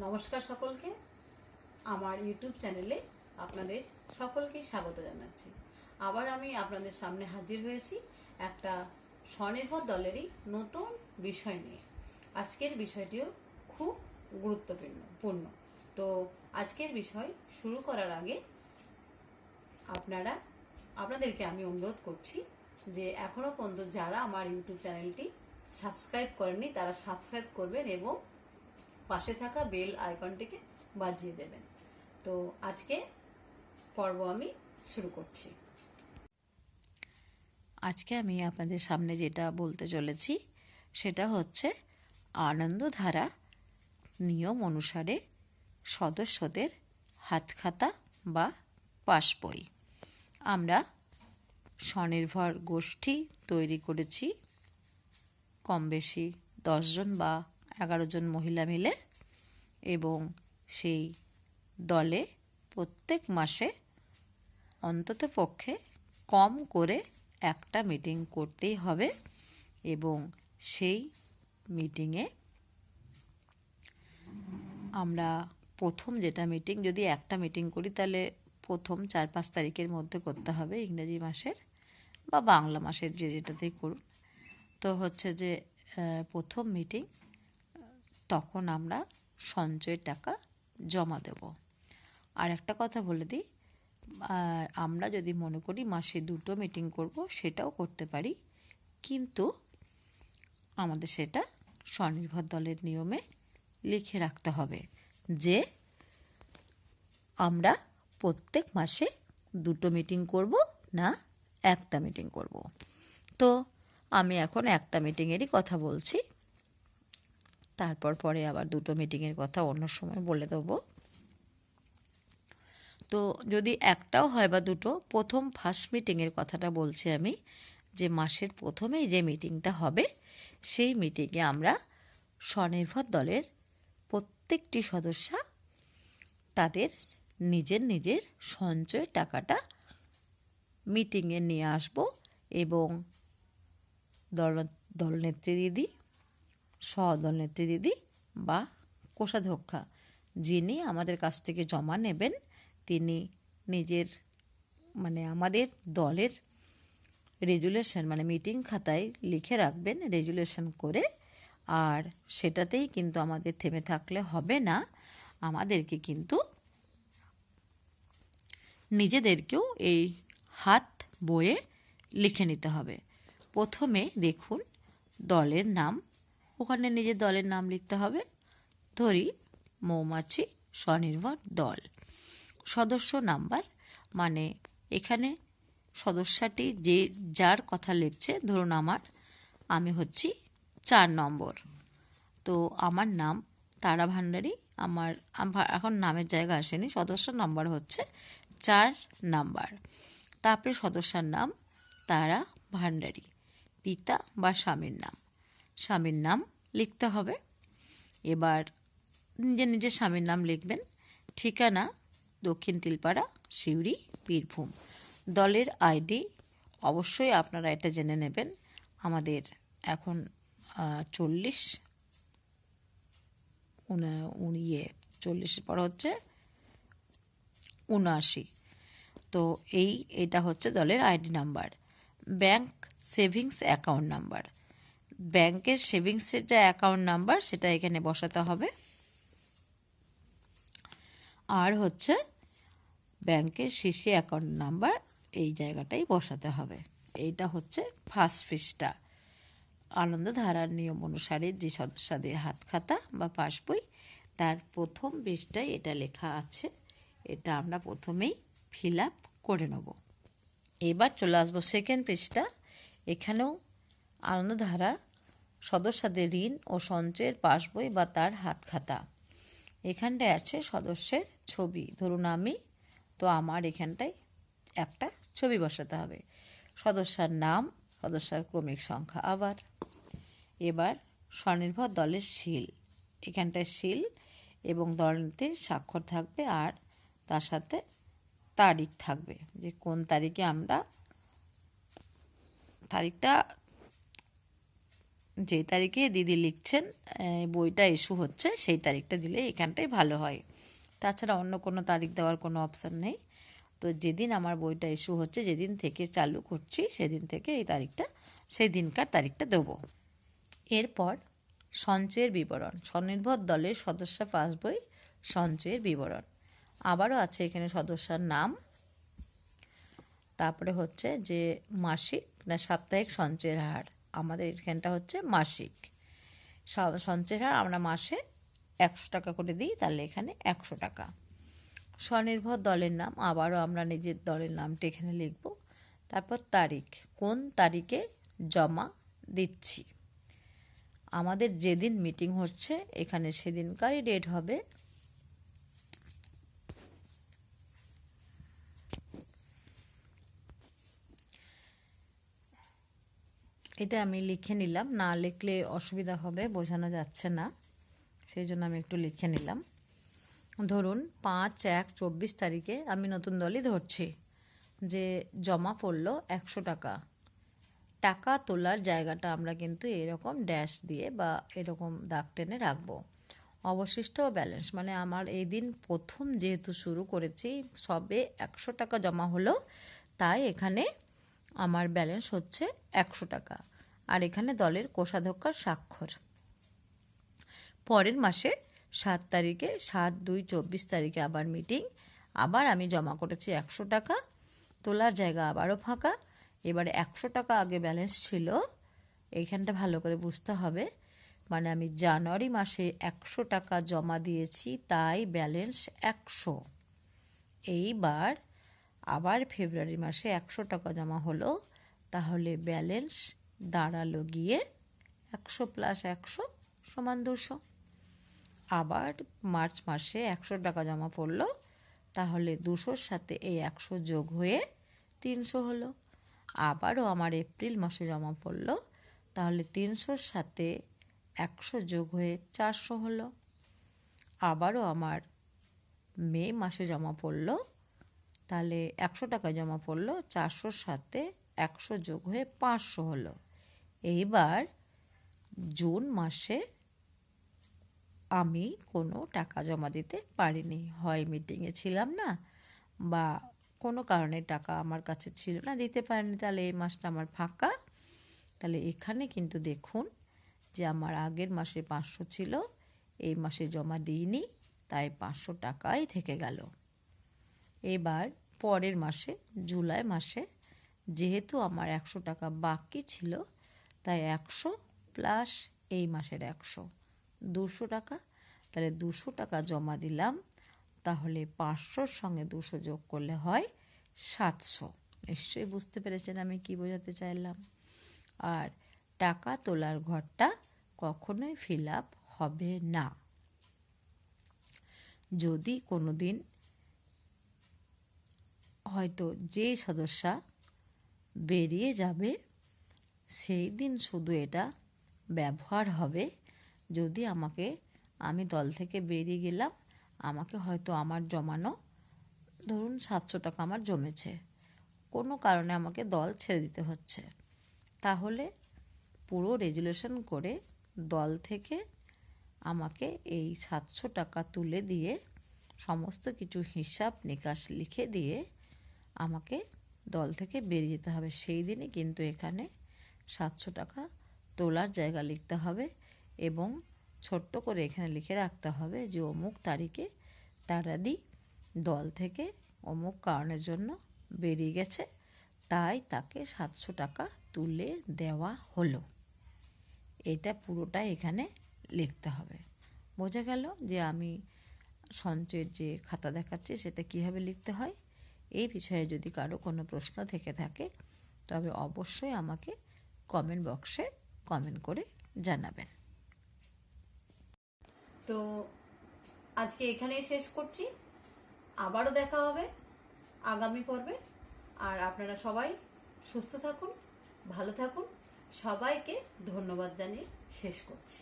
নমস্কার সকলকে, আমার ইউটিউব চ্যানেলে আপনাদের সকলকে স্বাগত জানাচ্ছি। আবার আমি আপনাদের সামনে হাজির হয়েছি একটা স্বনির্ভর দলেরই নতুন বিষয় নিয়ে। আজকের বিষয়টিও খুব গুরুত্বপূর্ণ। তো আজকের বিষয় শুরু করার আগে আপনাদেরকে আমি অনুরোধ করছি যে এখনো পর্যন্ত যারা আমার ইউটিউব চ্যানেলটি সাবস্ক্রাইব করেননি তারা সাবস্ক্রাইব করবেন এবং পাশে থাকা বেল আইকনটিকে বাজিয়ে দেবেন। তো আজকে পর্ব আমি শুরু করছি। আজকে আমি আপনাদের সামনে যেটা বলতে চলেছি সেটা হচ্ছে আনন্দধারা নিয়ম অনুসারে সদস্যদের হাতখাতা বা পাসবই। আমরা স্বনির্ভর গোষ্ঠী তৈরি করেছি, কম বেশি 10 জন বা 11 জন মহিলা মিলে, এবং সেই দলে প্রত্যেক মাসে অন্ততপক্ষে কম করে একটা মিটিং করতেই হবে। এবং সেই মিটিংয়ে আমরা প্রথম যেটা মিটিং, যদি একটা মিটিং করি তাহলে প্রথম 4-5 তারিখের মধ্যে করতে হবে, ইংরেজি মাসের বা বাংলা মাসের যেটাতেই করুন। তো হচ্ছে যে প্রথম মিটিং, তখন আমরা সঞ্চয়ের টাকা জমা দেব। আর একটা কথা বলে দিই, আমরা যদি মনে করি মাসে 2টো মিটিং করব সেটাও করতে পারি, কিন্তু আমাদের সেটা স্বনির্ভর দলের নিয়মে লিখে রাখতে হবে যে আমরা প্রত্যেক মাসে 2টো মিটিং করব, না একটা মিটিং করব। তো আমি এখন একটা মিটিংয়েরই কথা বলছি, তারপর পরে আবার 2টো মিটিংয়ের কথা অন্য সময় বলে দেবো। তো যদি একটাও হয় বা 2টো, প্রথম ফার্স্ট মিটিংয়ের কথাটা বলছি আমি, যে মাসের প্রথমেই যে মিটিংটা হবে সেই মিটিংয়ে আমরা স্বনির্ভর দলের প্রত্যেকটি সদস্য তাদের নিজের নিজের সঞ্চয়ের টাকাটা মিটিংয়ে নিয়ে আসব, এবং দলনেত্রী দিদি, সহদলনেত্রী দিদি বা কোষাধ্যক্ষা যিনি আমাদের কাছ থেকে জমা নেবেন, তিনি নিজের আমাদের দলের রেজুলেশন মিটিং খাতায় লিখে রাখবেন রেজুলেশন করে। আর সেটাতেই কিন্তু আমাদের থেমে থাকলে হবে না, আমাদেরকে কিন্তু নিজেদেরকেও এই হাত বইয়ে লিখে নিতে হবে। প্রথমে দেখুন দলের নাম, ওখানে নিজের দলের নাম লিখতে হবে। ধরি মৌমাছি স্বনির্ভর দল। সদস্য নাম্বার, এখানে সদস্যটি যার কথা লিখছে, ধরুন আমি হচ্ছি 4 নম্বর, তো আমার নাম তারা ভান্ডারী। আমার এখন নামের জায়গা আসেনি, সদস্য নাম্বার হচ্ছে 4 নাম্বার। তারপরে সদস্যার নাম তারা ভান্ডারী, পিতা বা স্বামীর নাম লিখতে হবে। এবার নিজের স্বামীর নাম লিখবেন। ঠিকানা দক্ষিণ তিলপাড়া, সিউড়ি, বীরভূম। দলের আইডি অবশ্যই আপনারা এটা জেনে নেবেন, আমাদের এখন 40 পর হচ্ছে 79। তো এটা হচ্ছে দলের ID number. Bank savings account number, ব্যাংকের সেভিংসের যে অ্যাকাউন্ট নাম্বার সেটা এখানে বসাতে হবে। আর হচ্ছে ব্যাংকের সিসি অ্যাকাউন্ট নাম্বার, এই জায়গাটাই বসাতে হবে। এইটা হচ্ছে ফার্স্ট পৃষ্ঠা। আনন্দধারার নিয়ম অনুসারে যে সদস্যদের হাতখাতা বা পাসবই, তার প্রথম পৃষ্ঠায় এটা লেখা আছে। এটা আমরা প্রথমেই ফিল আপ করে নেব। এবার চলে আসবো সেকেন্ড পৃষ্ঠা। এখানেও আনন্দধারা সদস্যদের ঋণ ও সঞ্চয়ের পাসবই বা তার হাতখাতা। এখানটায় আছে সদস্যের ছবি, ধরুন তো আমার এখানটায় একটা ছবি বসাতে হবে। সদস্যার নাম, সদস্যার ক্রমিক সংখ্যা। এবার স্বনির্ভর দলের সিল, এখানটায় সিল এবং দলনেত্রীর স্বাক্ষর থাকবে, আর তার সাথে তারিখ থাকবে, যে কোন তারিখে আমরা তারিখটা যেই তারিখে দিদি লিখছেন বইটা ইস্যু হচ্ছে সেই তারিখটা দিলে এখানটাই ভালো হয়। তাছাড়া অন্য কোনো তারিখ দেওয়ার কোনো অপশান নেই। তো যেদিন আমার বইটা ইস্যু হচ্ছে, যেদিন থেকে চালু করছি সেদিন থেকে এই তারিখটা, সেই দিনকার তারিখটা দেবো। এরপর সঞ্চয়ের বিবরণ, স্বনির্ভর দলের সদস্য পাসবই সঞ্চয়ের বিবরণ। আবারও আছে এখানে সদস্যর নাম, তারপরে হচ্ছে যে মাসিক না সাপ্তাহিক সঞ্চয়ের হার। আমাদের এখানটা হচ্ছে মাসিক সঞ্চয়ের হার। আমরা মাসে 100 টাকা করে দিই, তাহলে এখানে 100 টাকা। স্বনির্ভর দলের নাম, আবারও আমরা নিজের দলের নামটা এখানে লিখব। তারপর তারিখ, কোন তারিখে জমা দিচ্ছি। আমাদের যেদিন মিটিং হচ্ছে এখানে সেদিনকারই ডেট হবে। এটা আমি লিখে নিলাম, না লিখলে অসুবিধা হবে, বোঝানো যাচ্ছে না, সেই জন্য আমি একটু লিখে নিলাম। ধরুন 5/1/24 তারিখে আমি নতুন দলই ধরছি, যে জমা পড়লো 100 টাকা। টাকা তোলার জায়গাটা আমরা কিন্তু এরকম ড্যাশ দিয়ে বা এরকম দাগ টেনে রাখবো। অবশিষ্ট ব্যালেন্স মানে আমার এই দিন প্রথম যেহেতু শুরু করেছি, সবে 100 টাকা জমা হলো, তাই এখানে আমার ব্যালেন্স হচ্ছে 100 টাকা। আর এখানে দলের কোষাধ্যক্ষের স্বাক্ষর। পরের মাসে 7 তারিখে 7/2/24 তারিখে আবার মিটিং, আবার আমি জমা করেছি 100 টাকা, তোলার জায়গা আবারও ফাঁকা। এবারে 100 টাকা আগে ব্যালেন্স ছিল, এইখানটা ভালো করে বুঝতে হবে। মানে আমি জানুয়ারি মাসে 100 টাকা জমা দিয়েছি, তাই ব্যালেন্স 100। এইবার আবার ফেব্রুয়ারি মাসে 100 টাকা জমা হলো, তাহলে ব্যালেন্স দাঁড়ালো গিয়ে 100 + 100 = 200। আবার মার্চ মাসে 100 টাকা জমা পড়লো, তাহলে 200-র সাথে এই 100 যোগ হয়ে 300 হলো। আবারও আমার এপ্রিল মাসে জমা পড়লো, তাহলে 300-র সাথে 100 যোগ হয়ে 400 হলো। আবারও আমার মে মাসে জমা পড়লো, তাহলে 100 টাকা জমা পড়লো, 400-র সাথে 100 যোগ হয়ে 500 হলো। এইবার জুন মাসে আমি কোনো টাকা জমা দিতে পারিনি, হয় মিটিংয়ে ছিলাম না বা কোনো কারণে টাকা আমার কাছে ছিল না, দিতে পারিনি, তাহলে এই মাসটা আমার ফাঁকা। তাহলে এখানে কিন্তু দেখুন যে আমার আগের মাসে 500 ছিল, এই মাসে জমা দিইনি, তাই 500 টাকাই থেকে গেল। এবার পরের মাসে জুলাই মাসে যেহেতু আমার 100 টাকা বাকি ছিল, তাই 100 প্লাস এই মাসের 100 200 টাকা, তাহলে 200 টাকা জমা দিলাম। তাহলে 500-র সঙ্গে 200 যোগ করলে হয় 700। নিশ্চয়ই বুঝতে পেরেছেন আমি কি বোঝাতে চাইলাম। আর টাকা তোলার ঘরটা কখনোই ফিল আপ হবে না। যদি কোনো দিন হয়তো যে সদস্যা বেরিয়ে যাবে, সেই দিন শুধু এটা ব্যবহার হবে। যদি আমি দল থেকে বেরিয়ে গেলাম, আমাকে হয়তো আমার জমানো ধরুন 700 টাকা আমার জমেছে, কোনো কারণে আমাকে দল ছেড়ে দিতে হচ্ছে, তাহলে পুরো রেজুলেশন করে দল থেকে আমাকে এই 700 টাকা তুলে দিয়ে সমস্ত কিছু হিসাব নিকাশ লিখে দিয়ে আমাকে দল থেকে বেরিয়ে যেতে হবে। সেই দিনই কিন্তু এখানে 700 টাকা তোলার জায়গা লিখতে হবে এবং ছোট্ট করে এখানে লিখে রাখতে হবে যে অমুক তারিখে তারাদি দল থেকে অমুক কারণের জন্য বেরিয়ে গেছে, তাই তাকে 700 টাকা তুলে দেওয়া হলো। এটা পুরোটাই এখানে লিখতে হবে। বোঝা গেল যে আমি সঞ্চয়ের যে খাতা দেখাচ্ছি সেটা কিভাবে লিখতে হয়। এই বিষয়ে যদি কারো কোনো প্রশ্ন থেকে থাকে, তবে অবশ্যই আমাকে কমেন্ট বক্সে কমেন্ট করে জানাবেন। তো আজকে এখানেই শেষ করছি, আবারও দেখা হবে আগামী পর্বে। আর আপনারা সবাই সুস্থ থাকুন, ভালো থাকুন, সবাইকে ধন্যবাদ জানিয়ে শেষ করছি।